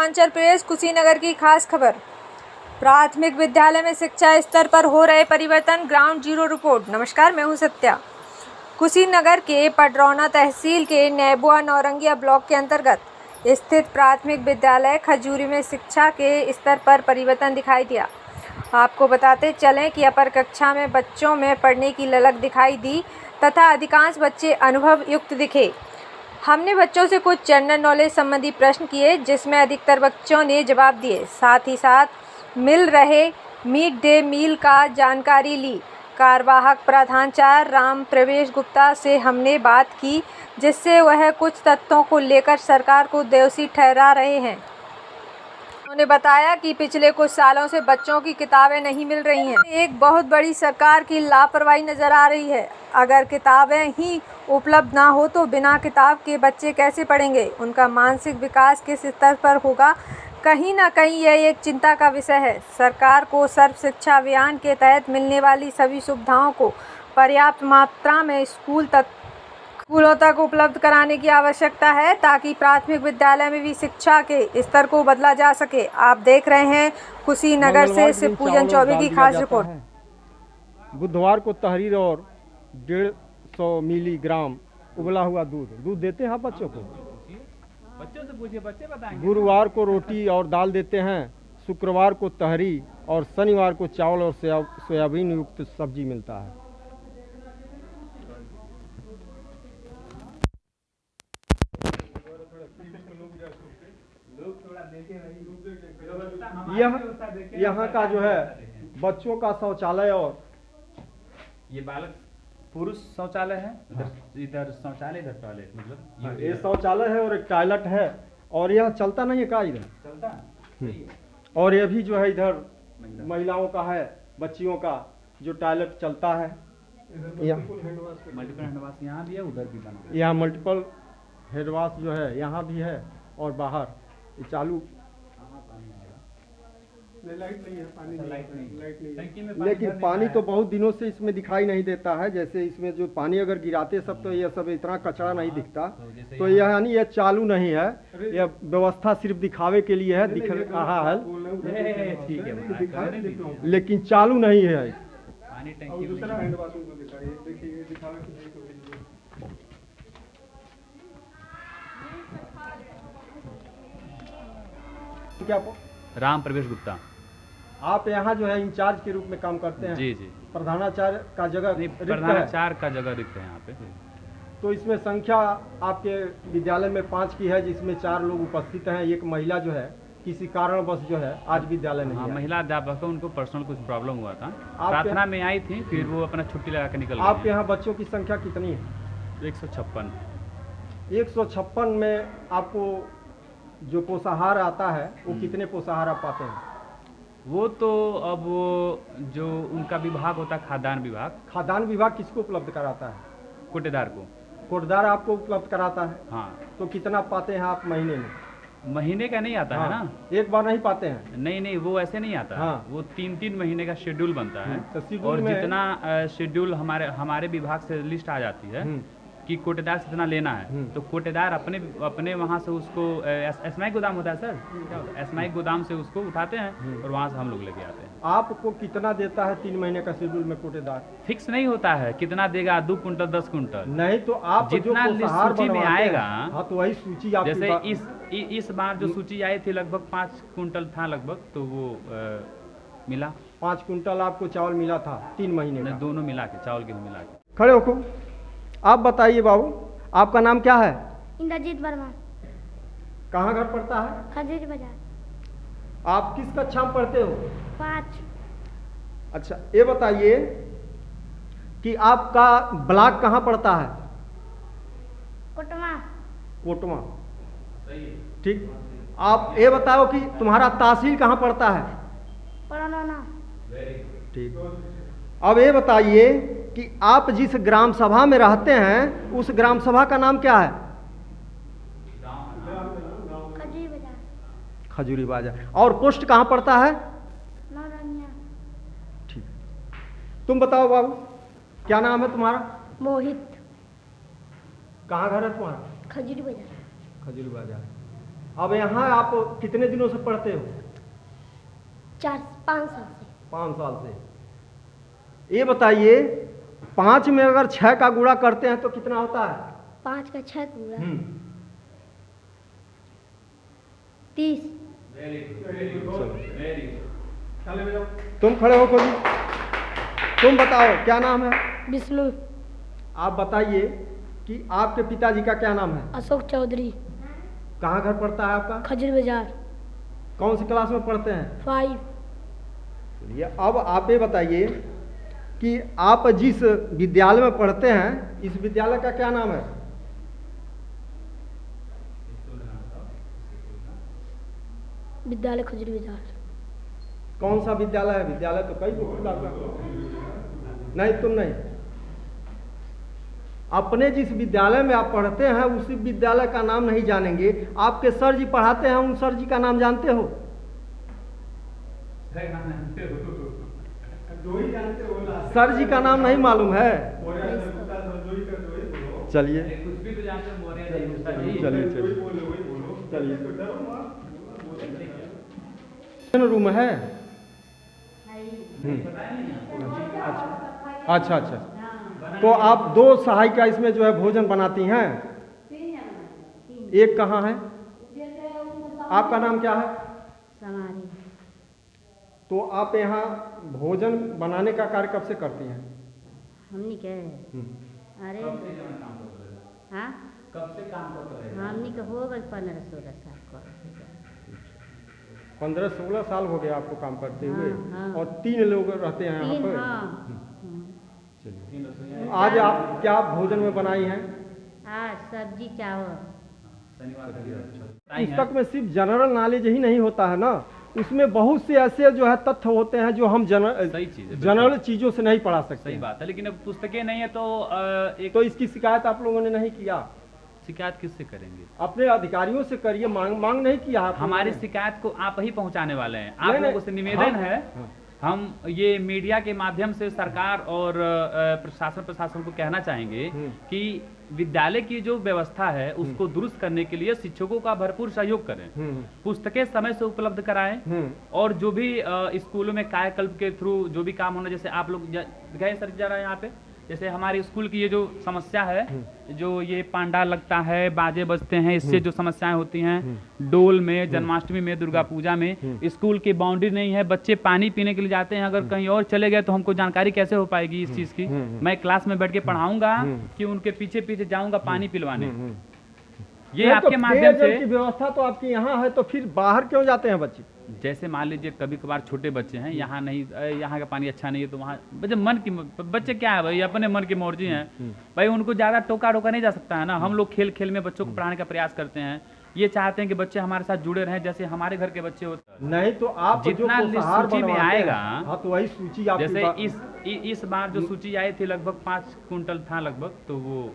Purvanchal press Kushinagar की खास खबर। प्राथमिक विद्यालय में शिक्षा स्तर पर हो रहे परिवर्तन, ग्राउंड जीरो रिपोर्ट। नमस्कार, मैं हूं सत्या। कुशीनगर के पडरौना तहसील के नेबुआ नौरंगिया ब्लॉक के अंतर्गत स्थित प्राथमिक विद्यालय खजूरी में शिक्षा के स्तर पर परिवर्तन दिखाई दिया। आपको बताते चलें कि अपर कक्षा में बच्चों में पढ़ने की ललक दिखाई दी तथा अधिकांश बच्चे अनुभव युक्त दिखे। हमने बच्चों से कुछ जनरल नॉलेज संबंधी प्रश्न किए, जिसमें अधिकतर बच्चों ने जवाब दिए। साथ ही साथ मिल रहे मिड डे मील का जानकारी ली। कार्यवाहक प्रधानाचार्य राम प्रवेश गुप्ता से हमने बात की, जिससे वह कुछ तथ्यों को लेकर सरकार को दोषी ठहरा रहे हैं। उन्होंने बताया कि पिछले कुछ सालों से बच्चों की किताबें नहीं मिल रही हैं। एक बहुत बड़ी सरकार की लापरवाही नजर आ रही है। अगर किताबें ही उपलब्ध ना हो तो बिना किताब के बच्चे कैसे पढ़ेंगे? उनका मानसिक विकास किस स्तर पर होगा? कहीं ना कहीं यह एक चिंता का विषय है। सरकार को सर्व शिक्षा अभियान के तहत मिलने वाली सभी सुविधाओं को पर्याप्त मात्रा में स्कूलों तक उपलब्ध कराने की आवश्यकता है, ताकि प्राथमिक विद्यालय में भी शिक्षा के स्तर को बदला जा सके। आप देख रहे हैं कुशीनगर से शिवपूजन चौबे की खास रिपोर्ट। बुधवार को तहरीर और 150 मिलीग्राम उबला हुआ दूध देते हैं बच्चों को। बच्चों से पूछिए, बच्चे बताएंगे। गुरुवार को रोटी और दाल देते हैं। शुक्रवार को तहरी और शनिवार को चावल और सोयाबीन युक्त सब्जी मिलता है। यहाँ का जो है बच्चों का शौचालय, और ये बालक पुरुष शौचालय है, इधर शौचालय, इधर टॉयलेट, मतलब ये शौचालय है और एक टॉयलेट है। और यह चलता नहीं है का इधर चलता है। और ये भी जो है इधर महिलाओं का है, बच्चियों का जो टॉयलेट चलता है। मल्टीपल हैंडवाश यहाँ भी है, उधर भी बना है। यहाँ मल्टीपल हैंडवाश जो है यहाँ भी है और बाहर ये चालू। लाइट नहीं है, पानी लाइट नहीं। लेकिन पानी तो बहुत दिनों से इसमें दिखाई नहीं देता है। जैसे इसमें जो पानी अगर गिराते सब तो ये सब इतना कचरा नहीं दिखता। तो यह यानी ये चालू नहीं है, यह व्यवस्था सिर्फ दिखावे के लिए है, दिख रहा है, ठीक है, लेकिन चालू नहीं है। पानी टंकी क्या राम प्रवेश गुप्ता। आप यहाँ जो है इंचार्ज के रूप में काम करते हैं? जी जी। प्रधानाचार्य का जगह प्रधानाचार्य का जगह रिक्त है यहाँ पे। तो इसमें संख्या आपके विद्यालय में 5 की है, जिसमें 4 लोग उपस्थित हैं। एक महिला जो है किसी कारणवश जो है आज विद्यालय नहीं आई। महिला अध्यापक है, उनको पर्सनल कुछ प्रॉब्लम हुआ था, प्रार्थना में आई थी, फिर वो अपना छुट्टी लगा के निकल गई। आपके यहाँ बच्चों की संख्या कितनी है? 156। 156 में आपको जो पोषाहार आता है वो कितने पोषाहार आप पाते हैं? वो तो अब वो जो उनका विभाग होता है, खाद्यान्न विभाग। खाद्यान्न विभाग किसको उपलब्ध कराता है? कोटेदार को। कोटेदार आपको उपलब्ध कराता है? हाँ। तो कितना पाते हैं आप महीने में? महीने का नहीं आता है ना, एक बार नहीं पाते हैं? नहीं, वो ऐसे नहीं आता है। वो 3-3 महीने का शेड्यूल बनता है। तो और जितना शेड्यूल हमारे विभाग से लिस्ट आ जाती है कि कोटेदार से इतना लेना है, तो कोटेदार अपने वहाँ से उसको एसमाई गोदाम होता है सर, क्या होता है, एसमाई गोदाम से उसको उठाते हैं और वहाँ से हम लोग लेके आते हैं। आपको कितना देता है 3 महीने का शेड्यूल में कोटेदार? फिक्स नहीं होता है कितना देगा, 2 कुंटल 10 कुंटल नहीं, तो आप जितना सूची में आएगा। हाँ, तो वही सूची आप जैसे इस बार जो सूची आई थी लगभग 5 कुंटल था लगभग, तो वो मिला। 5 कुंटल आपको चावल मिला था 3 महीने का? दोनों मिला के, चावल गेहूँ मिला के। खड़े होको। आप बताइए बाबू, आपका नाम क्या है? इंद्रजीत वर्मा। कहाँ घर पड़ता है? खजूरी बाजार। आप किस कक्षा में पढ़ते हो? 5। अच्छा, ये बताइए कि आपका ब्लॉक कहाँ पड़ता है? कोटवा। कोटवा, ठीक। आप ये बताओ कि तुम्हारा तहसील कहाँ पड़ता है? पडरौना। ठीक। अब ये बताइए कि आप जिस ग्राम सभा में रहते हैं उस ग्राम सभा का नाम क्या है? खजूरी बाजार। खजूरी बाजार। और पोस्ट कहाँ पड़ता है? नौरंगिया। ठीक। तुम बताओ बाबू, क्या नाम है तुम्हारा? मोहित। कहाँ घर है तुम्हारा? खजूरी बाजार। खजूरी बाजार। अब यहाँ आप कितने दिनों से पढ़ते हो? 4-5 साल से। 5 साल से। ये बताइए 5 में अगर 6 का गुणा करते हैं तो कितना होता है? 5 का 6 पूरा 30। तुम खड़े हो खोजी, तुम बताओ क्या नाम है? विष्णु। आप बताइए कि आपके पिताजी का क्या नाम है? अशोक चौधरी। कहाँ घर पड़ता है आपका? खजूर बाजार। कौन सी क्लास में पढ़ते हैं? 5। चलिए अब आप ये बताइए कि आप जिस विद्यालय में पढ़ते हैं इस विद्यालय का क्या नाम है? विद्यालय खजूर बाजार। कौन सा विद्यालय है? विद्यालय तो कई प्रकार का। नहीं तुम नहीं, अपने जिस विद्यालय में आप पढ़ते हैं उसी विद्यालय का नाम नहीं जानेंगे। आपके सर जी पढ़ाते हैं, उन सर जी का नाम जानते हो? सर जी का नाम नहीं मालूम है? चलिए चलिए रूम है। अच्छा अच्छा। तो आप 2 सहायिका इसमें जो है भोजन बनाती हैं, एक कहाँ है? आपका नाम क्या है? समारी। तो आप यहाँ भोजन बनाने का कार्य कब से करती हैं? हमनी के अरे हाँ कब से काम कर रहे हैं? हमनी के हो गए 15-16 साल का। 15-16 साल हो गया आपको काम करते हुए। हाँ। और 3 लोग रहते हैं यहाँ 3 पर। हाँ। चलिए आज आप क्या भोजन में बनाई हैं? आज सब्जी चावल। पुस्तक में सिर्फ जनरल नॉलेज ही नहीं होता है ना, उसमें बहुत से ऐसे जो है तथ्य होते हैं जो हम सही चीज़ है, जनरल चीजों से नहीं पढ़ा सकते। सही बात है, लेकिन अब पुस्तकें नहीं है तो एक तो इसकी शिकायत आप लोगों ने नहीं किया? शिकायत किससे करेंगे? अपने अधिकारियों से करिए, मांग नहीं किया आप लोगों हमारी ने? शिकायत को आप ही पहुंचाने वाले हैं। नहीं, आप लोगों नहीं। से निवेदन हाँ, है हाँ। हम ये मीडिया के माध्यम से सरकार और प्रशासन को कहना चाहेंगे कि विद्यालय की जो व्यवस्था है उसको दुरुस्त करने के लिए शिक्षकों का भरपूर सहयोग करें, पुस्तकें समय से उपलब्ध कराएं और जो भी स्कूलों में कायाकल्प के थ्रू जो भी काम होना, जैसे आप लोग गए सर जरा यहाँ पे, जैसे हमारे स्कूल की ये जो समस्या है, जो ये पांडाल लगता है, बाजे बजते हैं, इससे जो समस्याएं होती हैं, डोल में, जन्माष्टमी में, दुर्गा पूजा में स्कूल की बाउंड्री नहीं है, बच्चे पानी पीने के लिए जाते हैं, अगर कहीं और चले गए तो हमको जानकारी कैसे हो पाएगी इस चीज़ की? मैं क्लास में बैठ के पढ़ाऊंगा कि उनके पीछे पीछे जाऊंगा पानी पिलवाने? ये आपके माध्यम से की व्यवस्था तो आपकी यहाँ है, तो फिर बाहर क्यों जाते हैं बच्चे? जैसे मान लीजिए कभी कभार छोटे बच्चे हैं, यहाँ नहीं, यहाँ का पानी अच्छा नहीं है तो वहाँ मन की, बच्चे क्या है भाई, अपने मन की मर्जी हैं भाई, उनको ज़्यादा टोका नहीं जा सकता है ना। हम लोग खेल खेल में बच्चों को पढ़ाने का प्रयास करते हैं, ये चाहते हैं कि बच्चे हमारे साथ जुड़े रहें जैसे हमारे घर के बच्चे होते हैं। नहीं तो आप जितना सूची में आएगा, हाँ तो वही सूची आपकी जैसे इस बार जो सूची आई थी लगभग 5 कुंटल था लगभग, तो वो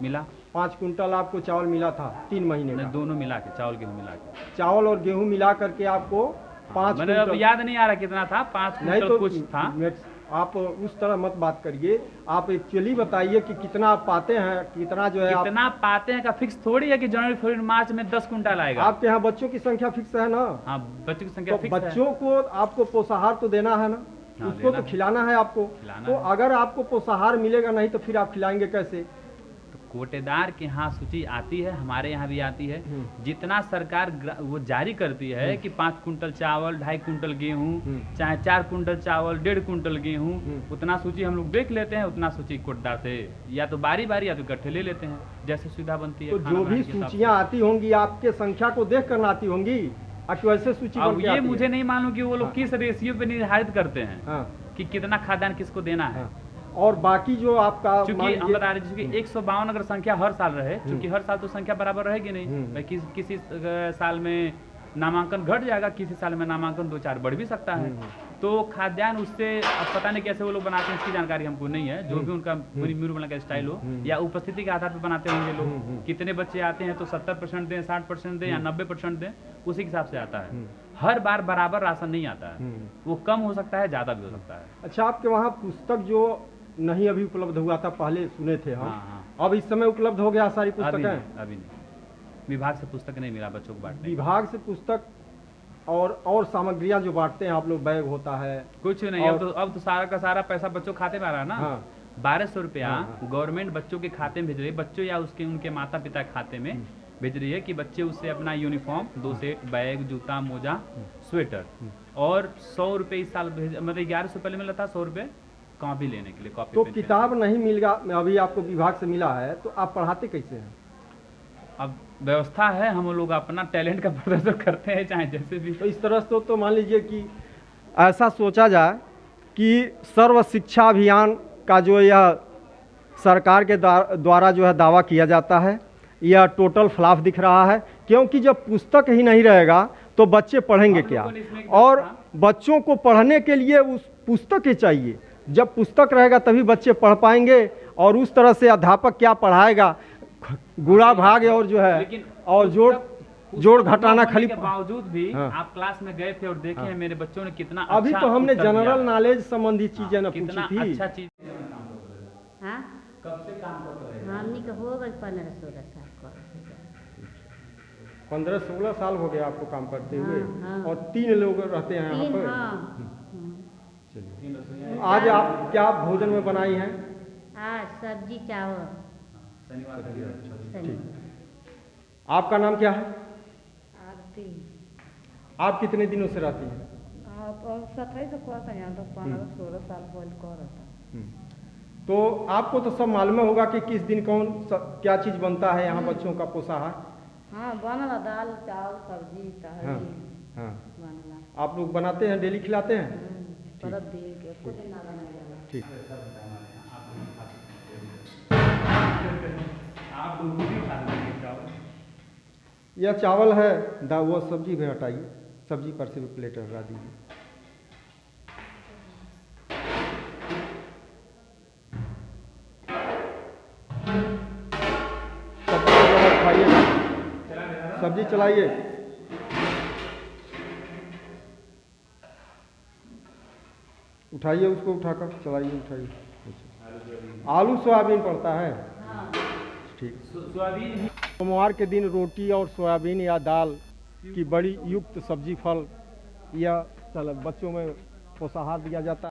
मिला 5 कुंटल आपको चावल मिला था 3 महीने का। दोनों मिला के, चावल गेहूँ मिला के, चावल और गेहूं मिला करके आपको 5 मैंने अब याद नहीं आ रहा कितना था, 5 नहीं कुंटल तो कुछ था। आप उस तरह मत बात करिए, आप एक्चुअली बताइए कि कितना आप पाते हैं, कितना जो है कितना पाते हैं का फिक्स थोड़ी है कि जनवरी फरवरी मार्च में 10 कुंटल आएगा। आपके यहाँ बच्चों की संख्या फिक्स है ना? हाँ, बच्चों की संख्या तो फिक्स है। बच्चों को आपको पोषाहार तो देना है ना, हाँ, उसको देना तो खिलाना है आपको। खिलाना तो है। अगर आपको पोषाहार मिलेगा नहीं तो फिर आप खिलाएंगे कैसे? तो कोटेदार के यहाँ सूची आती है, हमारे यहाँ भी आती है, जितना सरकार वो जारी करती है कि 5 कुंटल चावल, 2.5 कुंटल गेहूँ, चाहे 4 कुंटल चावल, 1.5 कुंटल गेहूँ, उतना सूची हम लोग देख लेते हैं, उतना सूची कोटेदार से या तो बारी बारी या तो इकट्ठे ले लेते हैं, जैसे सुविधा बनती है। तो जो भी सूचियाँ आती होंगी आपके संख्या को देख कर आती होंगी, आपकी वैसे सूची अब बन के ये आती है। मुझे नहीं मालूम कि वो लोग किस रेशियो पे निर्धारित करते हैं हाँ। कि कितना खाद्यान्न किसको देना है। और बाकी जो आपका चूंकि हम बता रहे हैं कि 152 अगर संख्या हर साल रहे, चूंकि हर साल तो संख्या बराबर रहेगी नहीं भाई, किसी साल में नामांकन घट जाएगा, किसी साल में नामांकन 2-4 बढ़ भी सकता है। तो खाद्यान्न उससे अब पता नहीं कैसे वो लोग बनाते हैं, इसकी जानकारी हमको नहीं है। जो भी उनका मेनू बनाने का स्टाइल हो या उपस्थिति के आधार पर बनाते होंगे लोग, कितने बच्चे आते हैं तो 70% दें, 60% दें या 90% दें, उसी के हिसाब से आता है। हर बार बराबर राशन नहीं आता है, वो कम हो सकता है, ज़्यादा भी हो सकता है। अच्छा, आपके वहाँ पुस्तक जो नहीं अभी उपलब्ध हुआ था, पहले सुने थे हम, हाँ। अब इस समय उपलब्ध हो गया सारी अभी पुस्तकें? नहीं, अभी नहीं। विभाग से पुस्तक नहीं मिला बच्चों को बांटने। विभाग से पुस्तक और सामग्रियां जो बांटते हैं आप लोग, बैग होता है कुछ नहीं, अब तो सारा का सारा पैसा बच्चों के खाते में आ रहा है ना। हाँ। 1200 रुपया हाँ। गवर्नमेंट बच्चों के खाते में भेज रही है, बच्चों या उसके उनके माता पिता के खाते में भेज रही है कि बच्चे उससे अपना यूनिफॉर्म 2 सेट, बैग, जूता, मोजा, स्वेटर और 100 रुपये इस साल मतलब 1100 पहले मिला था, 100 रुपये कॉपी लेने के लिए। कॉपी तो किताब नहीं मिलेगा, अभी आपको विभाग से मिला है तो आप पढ़ाते कैसे हैं? अब व्यवस्था है, हम लोग अपना टैलेंट का प्रदर्शन करते हैं चाहे जैसे भी। तो इस तरह से तो मान लीजिए कि ऐसा सोचा जाए कि सर्व शिक्षा अभियान का जो यह सरकार के द्वारा जो है दावा किया जाता है, यह टोटल फ्लॉप दिख रहा है, क्योंकि जब पुस्तक ही नहीं रहेगा तो बच्चे पढ़ेंगे क्या? और बच्चों को पढ़ने के लिए उस पुस्तक ही चाहिए। जब पुस्तक रहेगा तभी बच्चे पढ़ पाएंगे, और उस तरह से अध्यापक क्या पढ़ाएगा, गुणा भाग और जो है और जोड़ घटाना खाली। के बावजूद भी हाँ। आप क्लास में गए थे और देखे हैं मेरे बच्चों ने कितना अभी अच्छा तो हमने उत्तर दिया जनरल है। नॉलेज संबंधी चीजें ना पूछी कितना थी। अच्छा चीज। हाँ कब से काम कर रहे हैं? हमनी के हो गए 15-16 साल कर। 15-16 साल हो गया आपको काम करते हुए। हाँ। और 3 लोग रहते हैं यहाँ 3 पर। हाँ। चलिए, आज आप क्या भोजन में बनाई हैं? आज सब्जी चावल। ठीक। आपका नाम क्या है? आरती आप कितने दिनों से रहती हैं? आप 27 से कोर्स है यहाँ, 15-16 साल पहले कर रहा। तो आपको तो सब मालूम होगा कि किस दिन क्या चीज़ बनता है यहाँ बच्चों का पोषाहार। हाँ बनला दाल चावल सब्जी हाँ तहरी हाँ। बनला। आप लोग बनाते हैं, डेली खिलाते हैं? परत दिन के कुछ दिन ना बना। ठीक। आप लोग भी खा लेंगे चावल। यह चावल है, वो सब्जी भी हटाइए, सब्जी पर से भी प्लेट हटा दीजिए। खाइए, सब्जी चलाइए। उठाइए उसको, उठाकर चलाइए, उठाइए। आलू सोयाबीन पड़ता है। ठीक। सोयाबीन सोमवार के दिन रोटी और सोयाबीन या दाल की बड़ी युक्त सब्जी फल या बच्चों में पोषाहार दिया जाता है।